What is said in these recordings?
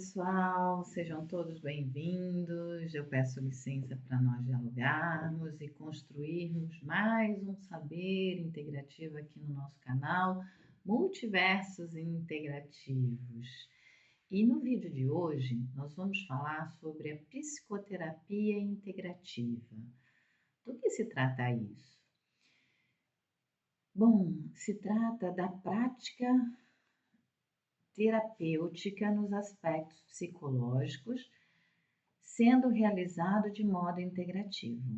pessoal, sejam todos bem-vindos. Eu peço licença para nós dialogarmos e construirmos mais um saber integrativo aqui no nosso canal, Multiversos Integrativos. E no vídeo de hoje, nós vamos falar sobre a psicoterapia integrativa. Do que se trata isso? Bom, se trata da prática terapêutica nos aspectos psicológicos, sendo realizado de modo integrativo,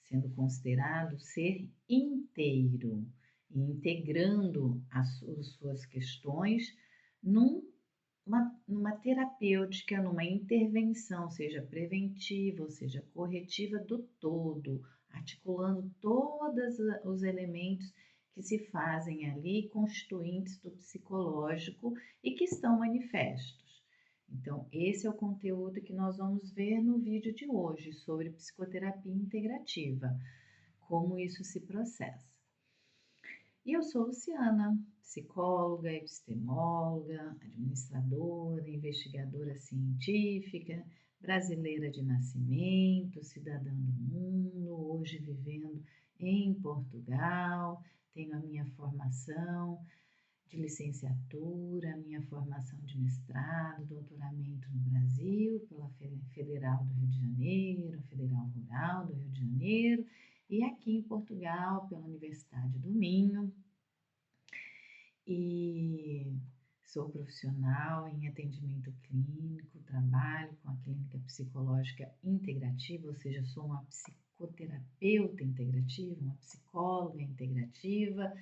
sendo considerado ser inteiro e integrando as suas questões numa terapêutica, numa intervenção, seja preventiva ou seja corretiva do todo, articulando todos os elementos que se fazem ali, constituintes do psicológico e que estão manifestos. Então, esse é o conteúdo que nós vamos ver no vídeo de hoje, sobre psicoterapia integrativa, como isso se processa. E eu sou Luciana, psicóloga, epistemóloga, administradora, investigadora científica, brasileira de nascimento, cidadã do mundo, hoje vivendo em Portugal. Tenho a minha formação de licenciatura, a minha formação de mestrado, doutoramento no Brasil, pela Federal do Rio de Janeiro, Federal Rural do Rio de Janeiro, e aqui em Portugal, pela Universidade do Minho. E sou profissional em atendimento clínico, trabalho com a clínica psicológica integrativa, ou seja, sou uma psicoterapeuta integrativa, uma psicóloga integrativa.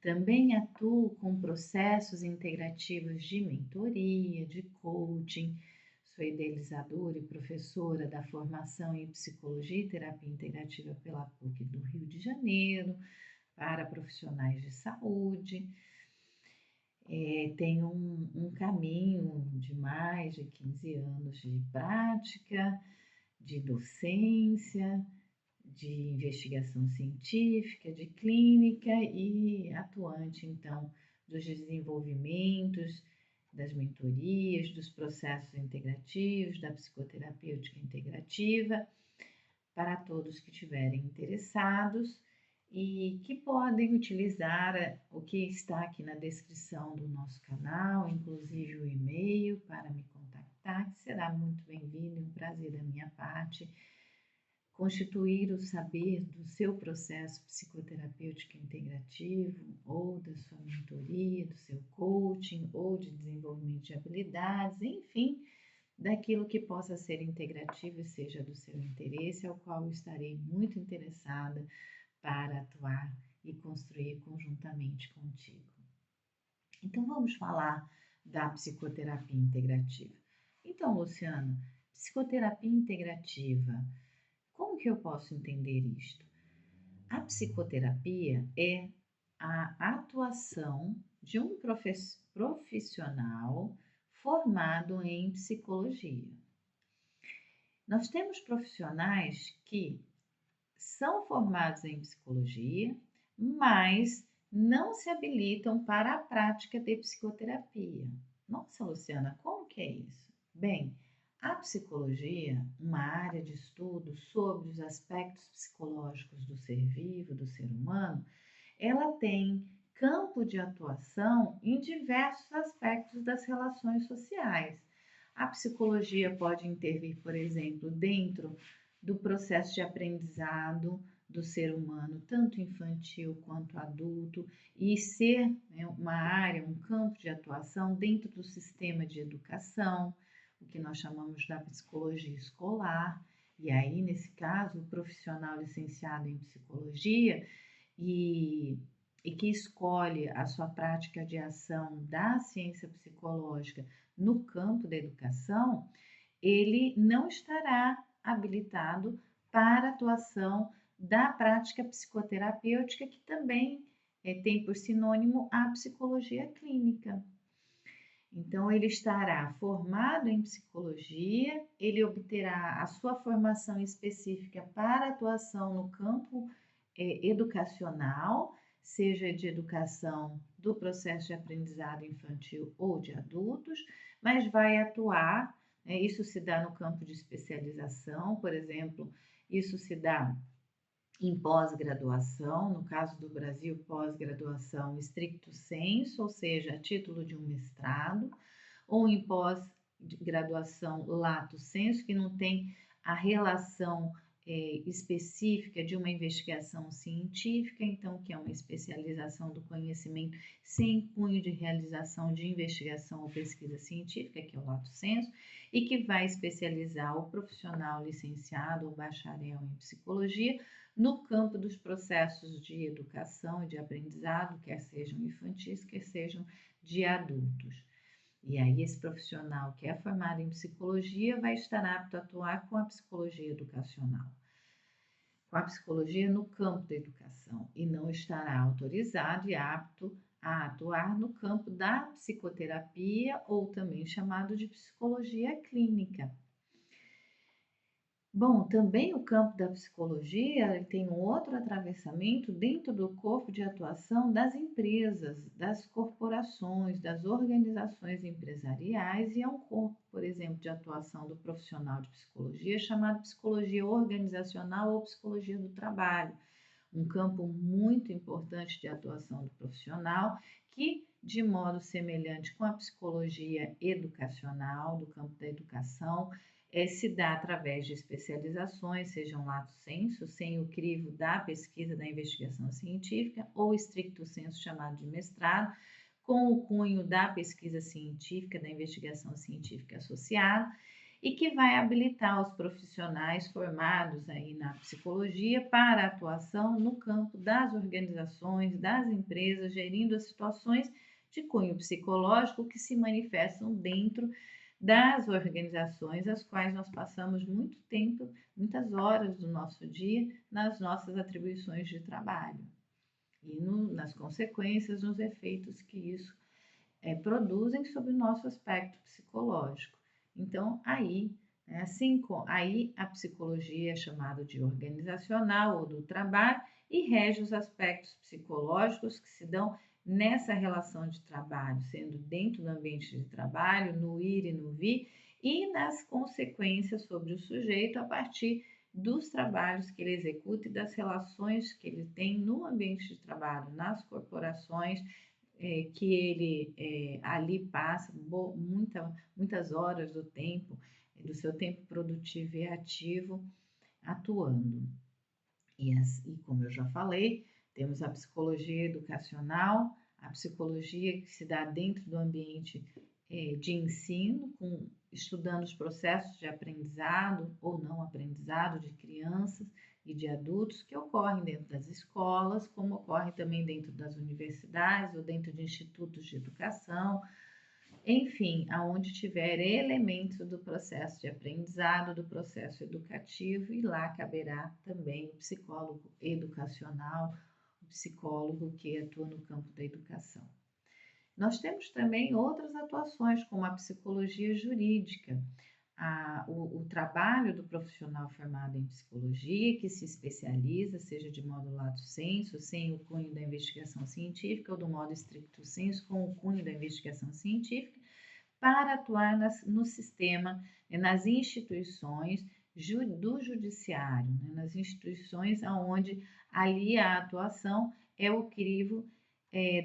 Também atuo com processos integrativos de mentoria, de coaching. Sou idealizadora e professora da formação em Psicologia e Terapia Integrativa pela PUC do Rio de Janeiro, para profissionais de saúde. Tenho um caminho de mais de 15 anos de prática, de docência, de investigação científica, de clínica e atuante, então, dos desenvolvimentos, das mentorias, dos processos integrativos, da psicoterapêutica integrativa, para todos que estiverem interessados e que podem utilizar o que está aqui na descrição do nosso canal, inclusive o e-mail para me contactar, que será muito bem-vindo e um prazer da minha parte constituir o saber do seu processo psicoterapêutico integrativo, ou da sua mentoria, do seu coaching, ou de desenvolvimento de habilidades, enfim, daquilo que possa ser integrativo e seja do seu interesse, ao qual eu estarei muito interessada para atuar e construir conjuntamente contigo. Então, vamos falar da psicoterapia integrativa. Então, Luciana, psicoterapia integrativa, como que eu posso entender isto? A psicoterapia é a atuação de um profissional formado em psicologia. Nós temos profissionais que são formados em psicologia, mas não se habilitam para a prática de psicoterapia. Nossa, Luciana, como que é isso? Bem, a psicologia, uma área de estudo sobre os aspectos psicológicos do ser vivo, do ser humano, ela tem campo de atuação em diversos aspectos das relações sociais. A psicologia pode intervir, por exemplo, dentro do processo de aprendizado do ser humano, tanto infantil quanto adulto, e ser, né, uma área, um campo de atuação dentro do sistema de educação, o que nós chamamos da psicologia escolar. E aí, nesse caso, o profissional licenciado em psicologia e que escolhe a sua prática de ação da ciência psicológica no campo da educação, ele não estará habilitado para a atuação da prática psicoterapêutica, que também tem por sinônimo a psicologia clínica. Então, ele estará formado em psicologia, ele obterá a sua formação específica para atuação no campo educacional, seja de educação do processo de aprendizado infantil ou de adultos, mas vai atuar, isso se dá no campo de especialização, por exemplo, isso se dá em pós-graduação, no caso do Brasil, pós-graduação stricto sensu, ou seja, a título de um mestrado, ou em pós-graduação lato sensu, que não tem a relação específica de uma investigação científica, então que é uma especialização do conhecimento sem cunho de realização de investigação ou pesquisa científica, que é o lato sensu, e que vai especializar o profissional licenciado ou bacharel em psicologia no campo dos processos de educação e de aprendizado, quer sejam infantis, quer sejam de adultos. E aí esse profissional que é formado em psicologia vai estar apto a atuar com a psicologia educacional, com a psicologia no campo da educação, e não estará autorizado e apto a atuar no campo da psicoterapia, ou também chamado de psicologia clínica. Bom, também o campo da psicologia tem um outro atravessamento dentro do corpo de atuação das empresas, das corporações, das organizações empresariais, e é um corpo, por exemplo, de atuação do profissional de psicologia chamado psicologia organizacional ou psicologia do trabalho, um campo muito importante de atuação do profissional que, de modo semelhante com a psicologia educacional, do campo da educação, se dá através de especializações, sejam lato sensu, sem o crivo da pesquisa da investigação científica, ou stricto sensu, chamado de mestrado, com o cunho da pesquisa científica, da investigação científica associada, e que vai habilitar os profissionais formados aí na psicologia para atuação no campo das organizações, das empresas, gerindo as situações de cunho psicológico que se manifestam dentro das organizações, as quais nós passamos muito tempo, muitas horas do nosso dia nas nossas atribuições de trabalho e nas consequências, nos efeitos que isso produzem sobre o nosso aspecto psicológico. Então, aí, aí a psicologia é chamada de organizacional ou do trabalho e rege os aspectos psicológicos que se dão nessa relação de trabalho, sendo dentro do ambiente de trabalho, no ir e no vir, e nas consequências sobre o sujeito a partir dos trabalhos que ele executa e das relações que ele tem no ambiente de trabalho, nas corporações, que ele ali passa muitas horas do tempo, do seu tempo produtivo e ativo, atuando. E como eu já falei, temos a psicologia educacional, a psicologia que se dá dentro do ambiente de ensino, estudando os processos de aprendizado ou não aprendizado de crianças e de adultos que ocorrem dentro das escolas, como ocorre também dentro das universidades ou dentro de institutos de educação, enfim, aonde tiver elementos do processo de aprendizado, do processo educativo, e lá caberá também o psicólogo educacional, o psicólogo que atua no campo da educação. Nós temos também outras atuações, como a psicologia jurídica, o trabalho do profissional formado em psicologia, que se especializa, seja de modo lato sensu, sem o cunho da investigação científica, ou do modo stricto sensu, com o cunho da investigação científica, para atuar no sistema, nas instituições do judiciário, nas instituições onde ali a atuação é o crivo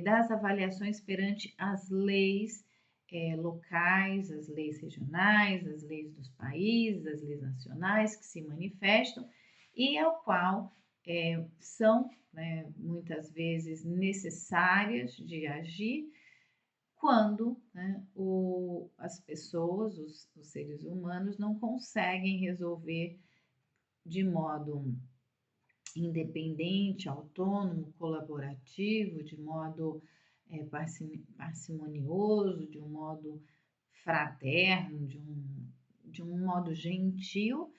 das avaliações perante as leis locais, as leis regionais, as leis dos países, as leis nacionais que se manifestam e ao qual são muitas vezes necessárias de agir quando as pessoas, os seres humanos, não conseguem resolver de modo independente, autônomo, colaborativo, de modo parcimonioso, de um modo fraterno, de um modo gentil,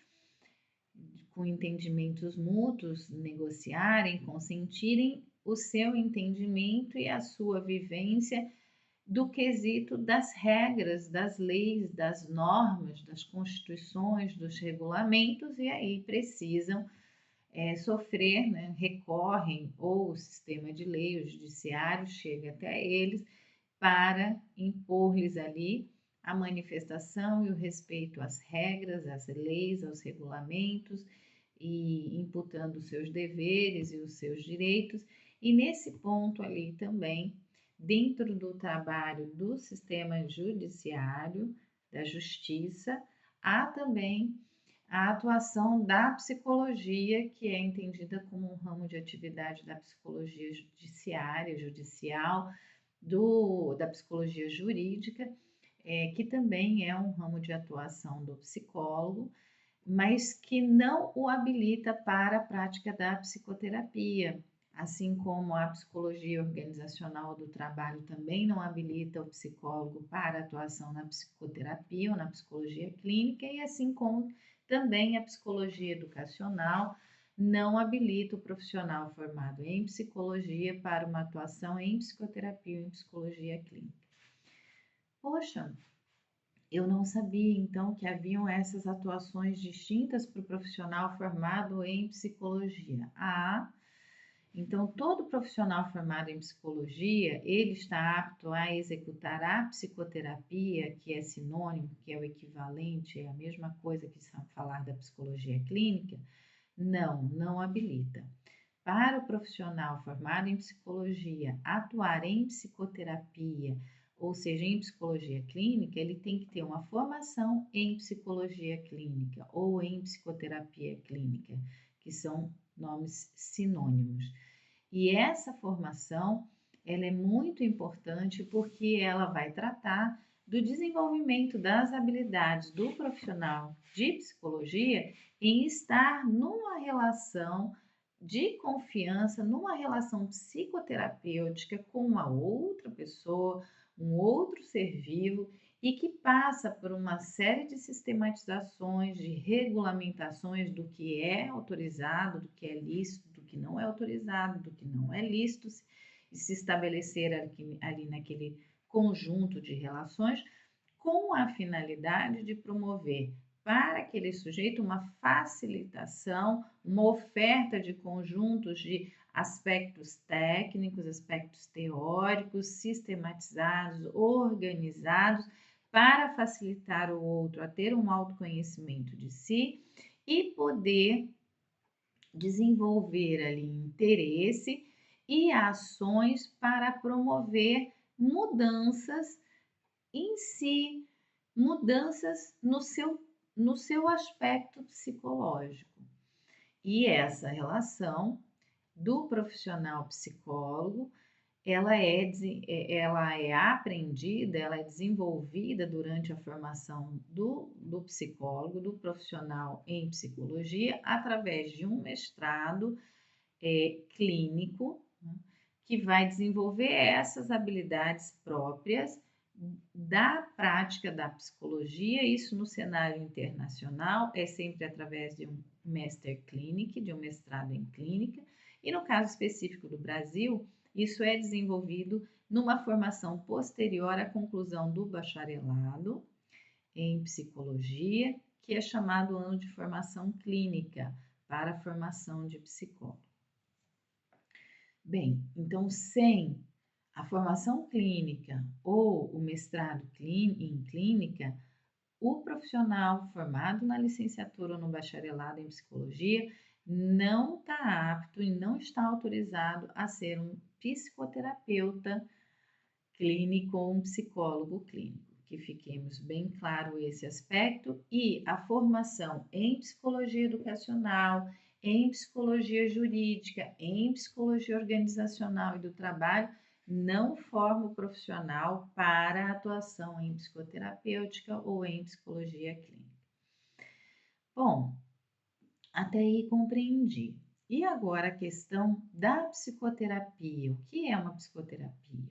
com entendimentos mútuos, negociarem, consentirem o seu entendimento e a sua vivência do quesito das regras, das leis, das normas, das constituições, dos regulamentos, e aí precisam sofrer, né, recorrem ou o sistema de lei, o judiciário chega até eles para impor-lhes ali a manifestação e o respeito às regras, às leis, aos regulamentos e imputando os seus deveres e os seus direitos. E nesse ponto ali também, dentro do trabalho do sistema judiciário, da justiça, há também a atuação da psicologia, que é entendida como um ramo de atividade da psicologia judiciária, judicial, da psicologia jurídica, que também é um ramo de atuação do psicólogo, mas que não o habilita para a prática da psicoterapia, assim como a psicologia organizacional do trabalho também não habilita o psicólogo para a atuação na psicoterapia ou na psicologia clínica, e assim como também a psicologia educacional não habilita o profissional formado em psicologia para uma atuação em psicoterapia ou em psicologia clínica. Poxa, eu não sabia então que haviam essas atuações distintas para o profissional formado em psicologia. Então todo profissional formado em psicologia, ele está apto a executar a psicoterapia, que é sinônimo, que é o equivalente, é a mesma coisa que falar da psicologia clínica? Não, não habilita. Para o profissional formado em psicologia atuar em psicoterapia, ou seja, em psicologia clínica, ele tem que ter uma formação em psicologia clínica ou em psicoterapia clínica, que são nomes sinônimos. E essa formação, ela é muito importante porque ela vai tratar do desenvolvimento das habilidades do profissional de psicologia em estar numa relação de confiança, numa relação psicoterapêutica com uma outra pessoa, um outro ser vivo e que passa por uma série de sistematizações, de regulamentações do que é autorizado, do que é lícito, do que não é autorizado, do que não é lícito, e se estabelecer ali naquele conjunto de relações, com a finalidade de promover para aquele sujeito uma facilitação, uma oferta de conjuntos de aspectos técnicos, aspectos teóricos, sistematizados, organizados, para facilitar o outro a ter um autoconhecimento de si e poder desenvolver ali interesse e ações para promover mudanças em si, mudanças no seu aspecto psicológico. E essa relação do profissional psicólogo, ela é aprendida, ela é desenvolvida durante a formação do psicólogo, do profissional em psicologia, através de um mestrado clínico, né, que vai desenvolver essas habilidades próprias da prática da psicologia. Isso no cenário internacional é sempre através de um Master Clinic, de um mestrado em clínica, e no caso específico do Brasil, isso é desenvolvido numa formação posterior à conclusão do bacharelado em psicologia, que é chamado ano de formação clínica para a formação de psicólogo. Bem, então sem a formação clínica ou o mestrado em clínica, o profissional formado na licenciatura ou no bacharelado em psicologia não está apto e não está autorizado a ser um psicoterapeuta clínico ou um psicólogo clínico. Que fiquemos bem claro esse aspecto. E a formação em psicologia educacional, em psicologia jurídica, em psicologia organizacional e do trabalho não forma o profissional para a atuação em psicoterapêutica ou em psicologia clínica. Bom, até aí compreendi. E agora a questão da psicoterapia. O que é uma psicoterapia?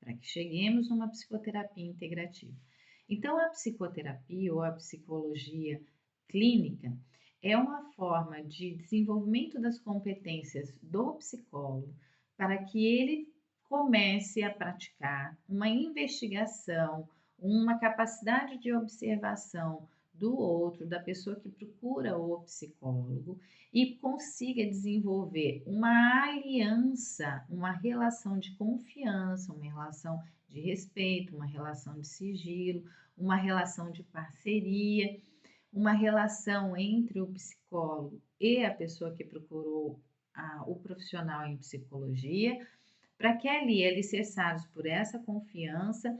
Para que cheguemos numa psicoterapia integrativa. Então, a psicoterapia ou a psicologia clínica é uma forma de desenvolvimento das competências do psicólogo para que ele comece a praticar uma investigação, uma capacidade de observação do outro, da pessoa que procura o psicólogo e consiga desenvolver uma aliança, uma relação de confiança, uma relação de respeito, uma relação de sigilo, uma relação de parceria, uma relação entre o psicólogo e a pessoa que procurou o profissional em psicologia, para que ali, alicerçados por essa confiança,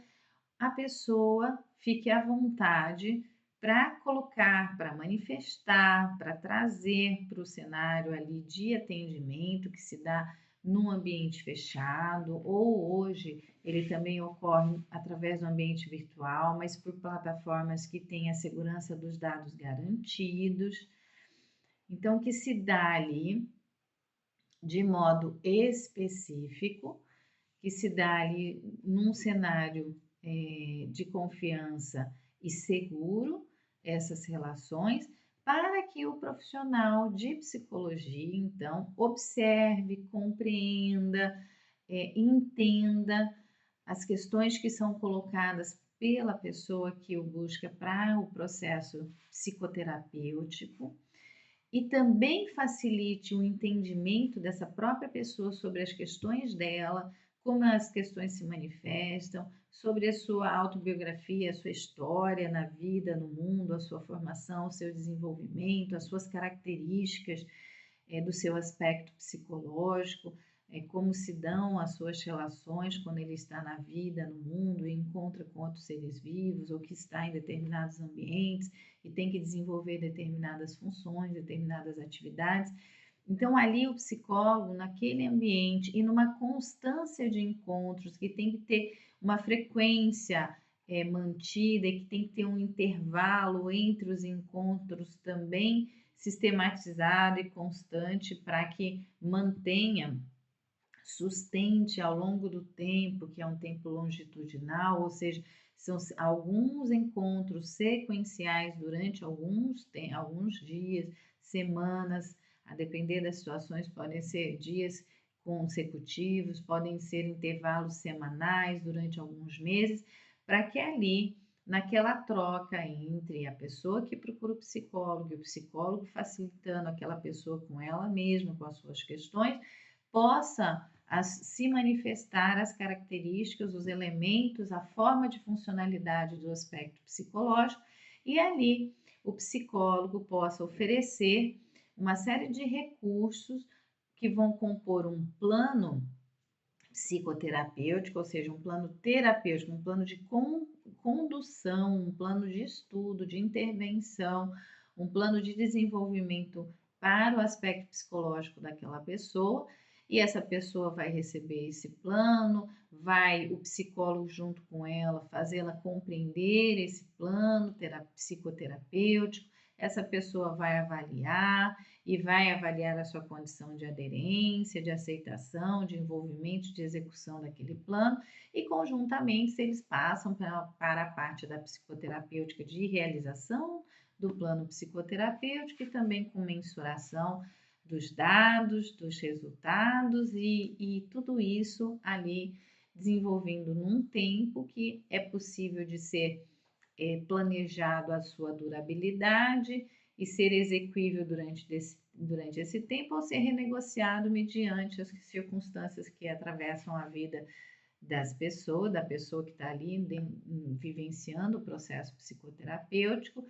a pessoa fique à vontade para colocar, para manifestar, para trazer para o cenário ali de atendimento que se dá num ambiente fechado, ou hoje ele também ocorre através do ambiente virtual, mas por plataformas que têm a segurança dos dados garantidos. Então, que se dá ali de modo específico, que se dá ali num cenário de confiança e seguro, essas relações, para que o profissional de psicologia, então, observe, compreenda, entenda as questões que são colocadas pela pessoa que o busca para o processo psicoterapêutico e também facilite o entendimento dessa própria pessoa sobre as questões dela, como as questões se manifestam, sobre a sua autobiografia, a sua história na vida, no mundo, a sua formação, o seu desenvolvimento, as suas características do seu aspecto psicológico, como se dão as suas relações quando ele está na vida, no mundo, e encontra com outros seres vivos, ou que está em determinados ambientes e tem que desenvolver determinadas funções, determinadas atividades. Então, ali o psicólogo, naquele ambiente e numa constância de encontros, que tem que ter uma frequência mantida e que tem que ter um intervalo entre os encontros também sistematizado e constante para que mantenha, sustente ao longo do tempo, que é um tempo longitudinal, ou seja, são alguns encontros sequenciais durante alguns dias, semanas, a depender das situações, podem ser dias consecutivos, podem ser intervalos semanais durante alguns meses, para que ali, naquela troca entre a pessoa que procura o psicólogo e o psicólogo facilitando aquela pessoa com ela mesma, com as suas questões, possa se manifestar as características, os elementos, a forma de funcionalidade do aspecto psicológico e ali o psicólogo possa oferecer uma série de recursos que vão compor um plano psicoterapêutico, ou seja, um plano terapêutico, um plano de condução, um plano de estudo, de intervenção, um plano de desenvolvimento para o aspecto psicológico daquela pessoa, e essa pessoa vai receber esse plano, vai o psicólogo junto com ela fazê-la compreender esse plano psicoterapêutico, essa pessoa vai avaliar e vai avaliar a sua condição de aderência, de aceitação, de envolvimento, de execução daquele plano e conjuntamente eles passam para a parte da psicoterapêutica de realização do plano psicoterapêutico e também com mensuração dos dados, dos resultados e tudo isso ali desenvolvendo num tempo que é possível de ser planejado a sua durabilidade e ser exequível durante esse tempo ou ser renegociado mediante as circunstâncias que atravessam a vida das pessoas, da pessoa que está ali vivenciando o processo psicoterapêutico,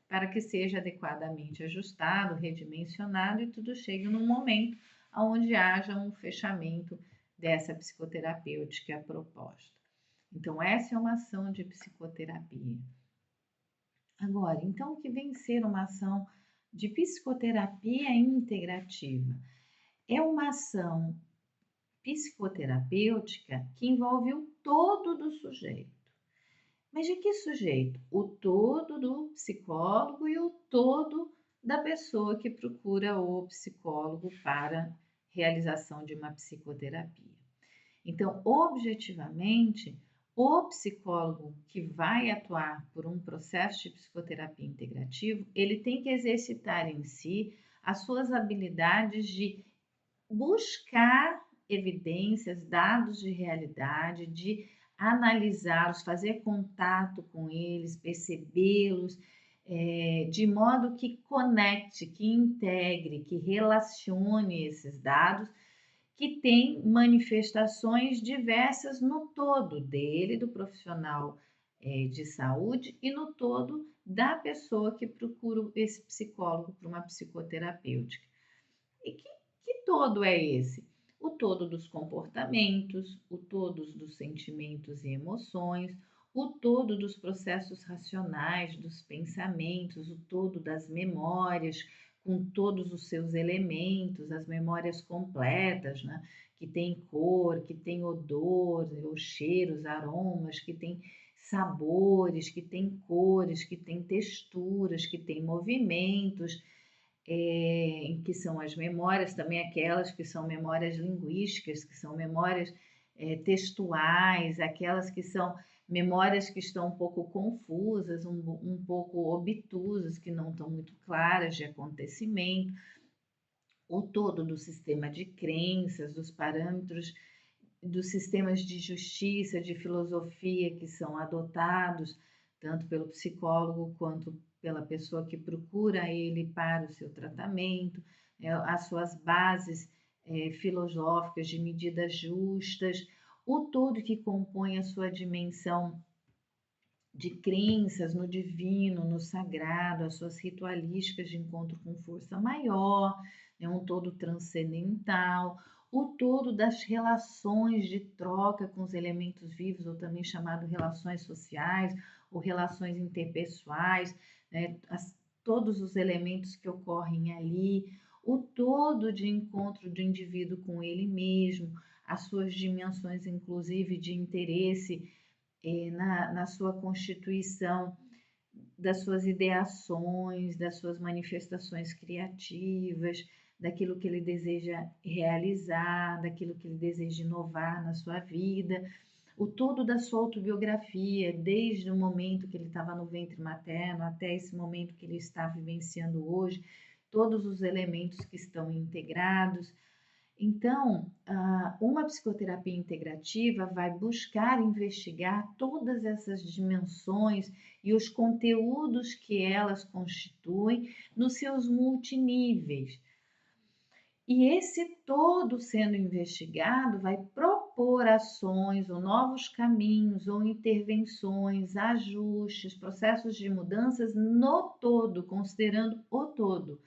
para que seja adequadamente ajustado, redimensionado e tudo chegue num momento onde haja um fechamento dessa psicoterapêutica proposta. Então, essa é uma ação de psicoterapia. Agora, então, o que vem ser uma ação de psicoterapia integrativa? É uma ação psicoterapêutica que envolve o todo do sujeito. Mas de que sujeito? O todo do psicólogo e o todo da pessoa que procura o psicólogo para realização de uma psicoterapia. Então, objetivamente, o psicólogo que vai atuar por um processo de psicoterapia integrativo, ele tem que exercitar em si as suas habilidades de buscar evidências, dados de realidade, de analisá-los, fazer contato com eles, percebê-los, de modo que conecte, que integre, que relacione esses dados, que tem manifestações diversas no todo dele, do profissional de saúde, e no todo da pessoa que procura esse psicólogo para uma psicoterapêutica. E que todo é esse? O todo dos comportamentos, o todo dos sentimentos e emoções, o todo dos processos racionais, dos pensamentos, o todo das memórias, com todos os seus elementos, as memórias completas, né? Que tem cor, que tem odor, os cheiros, aromas, que tem sabores, que tem cores, que tem texturas, que tem movimentos, que são as memórias, também aquelas que são memórias linguísticas, que são memórias textuais, aquelas que são memórias que estão um pouco confusas, um pouco obtusas, que não estão muito claras de acontecimento, o todo do sistema de crenças, dos parâmetros dos sistemas de justiça, de filosofia que são adotados tanto pelo psicólogo quanto pela pessoa que procura ele para o seu tratamento, as suas bases filosóficas de medidas justas, o todo que compõe a sua dimensão de crenças no divino, no sagrado, as suas ritualísticas de encontro com força maior, um todo transcendental, o todo das relações de troca com os elementos vivos, ou também chamado relações sociais ou relações interpessoais, né, todos os elementos que ocorrem ali, o todo de encontro do indivíduo com ele mesmo, as suas dimensões, inclusive, de interesse na sua constituição, das suas ideações, das suas manifestações criativas, daquilo que ele deseja realizar, daquilo que ele deseja inovar na sua vida, o todo da sua autobiografia, desde o momento que ele estava no ventre materno até esse momento que ele está vivenciando hoje, todos os elementos que estão integrados. Então, uma psicoterapia integrativa vai buscar investigar todas essas dimensões e os conteúdos que elas constituem nos seus multiníveis. E esse todo sendo investigado vai propor ações ou novos caminhos ou intervenções, ajustes, processos de mudanças no todo, considerando o todo,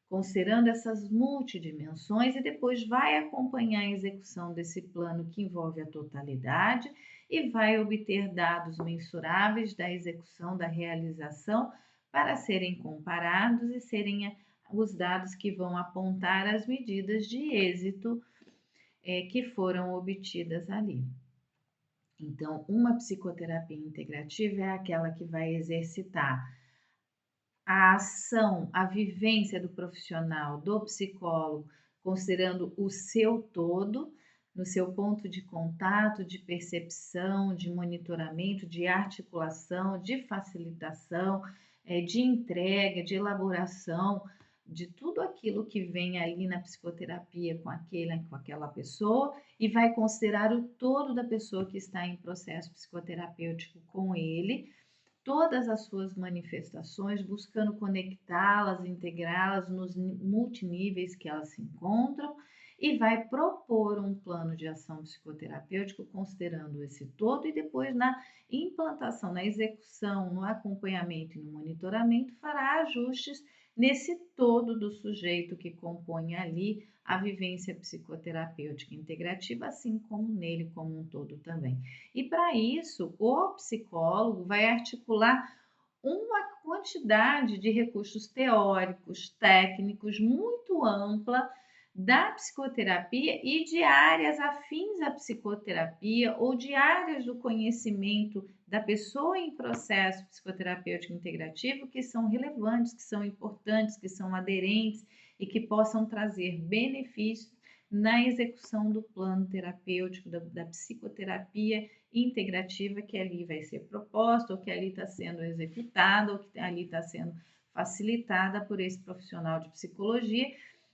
considerando essas multidimensões, e depois vai acompanhar a execução desse plano que envolve a totalidade e vai obter dados mensuráveis da execução, da realização, para serem comparados e serem os dados que vão apontar as medidas de êxito que foram obtidas ali. Então, uma psicoterapia integrativa é aquela que vai exercitar a ação, a vivência do profissional, do psicólogo, considerando o seu todo, no seu ponto de contato, de percepção, de monitoramento, de articulação, de facilitação, de entrega, de elaboração, de tudo aquilo que vem ali na psicoterapia com aquela pessoa, e vai considerar o todo da pessoa que está em processo psicoterapêutico com ele, todas as suas manifestações, buscando conectá-las, integrá-las nos multiníveis que elas se encontram, e vai propor um plano de ação psicoterapêutico considerando esse todo, e depois na implantação, na execução, no acompanhamento e no monitoramento fará ajustes nesse todo do sujeito que compõe ali a vivência psicoterapêutica integrativa, assim como nele como um todo também. E para isso, o psicólogo vai articular uma quantidade de recursos teóricos, técnicos muito ampla da psicoterapia e de áreas afins à psicoterapia ou de áreas do conhecimento da pessoa em processo psicoterapêutico integrativo que são relevantes, que são importantes, que são aderentes e que possam trazer benefícios na execução do plano terapêutico, da psicoterapia integrativa que ali vai ser proposta, ou que ali está sendo executada, ou que ali está sendo facilitada por esse profissional de psicologia,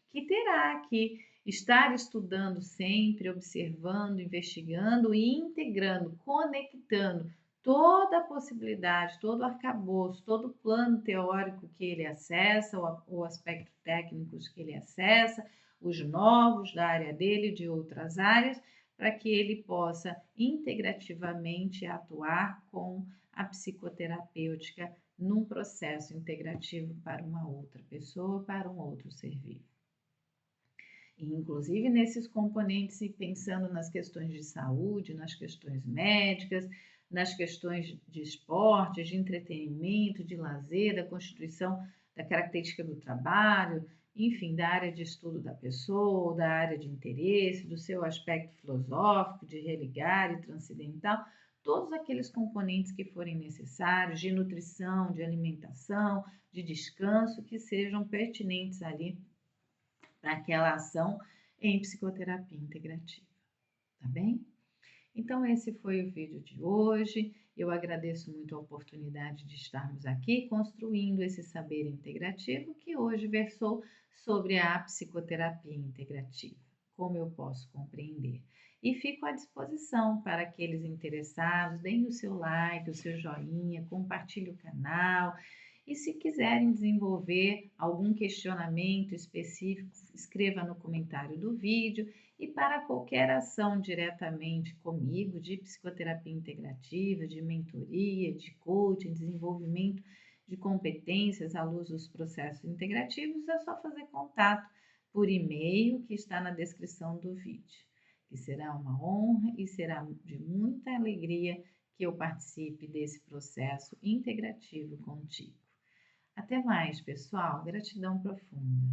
que terá que estar estudando sempre, observando, investigando e integrando, conectando toda a possibilidade, todo o arcabouço, todo o plano teórico que ele acessa, o aspecto técnico que ele acessa, os novos da área dele e de outras áreas, para que ele possa integrativamente atuar com a psicoterapêutica num processo integrativo para uma outra pessoa, para um outro ser vivo. E, inclusive nesses componentes e pensando nas questões de saúde, nas questões médicas, nas questões de esporte, de entretenimento, de lazer, da constituição da característica do trabalho, enfim, da área de estudo da pessoa, da área de interesse, do seu aspecto filosófico, de religar e transcendental, todos aqueles componentes que forem necessários, de nutrição, de alimentação, de descanso, que sejam pertinentes ali para aquela ação em psicoterapia integrativa, tá bem? Então, esse foi o vídeo de hoje. Eu agradeço muito a oportunidade de estarmos aqui construindo esse saber integrativo que hoje versou sobre a psicoterapia integrativa, como eu posso compreender. E fico à disposição para aqueles interessados, deem o seu like, o seu joinha, compartilhe o canal. E se quiserem desenvolver algum questionamento específico, escreva no comentário do vídeo. E para qualquer ação diretamente comigo, de psicoterapia integrativa, de mentoria, de coaching, desenvolvimento de competências à luz dos processos integrativos, é só fazer contato por e-mail que está na descrição do vídeo. Que será uma honra e será de muita alegria que eu participe desse processo integrativo contigo. Até mais, pessoal. Gratidão profunda.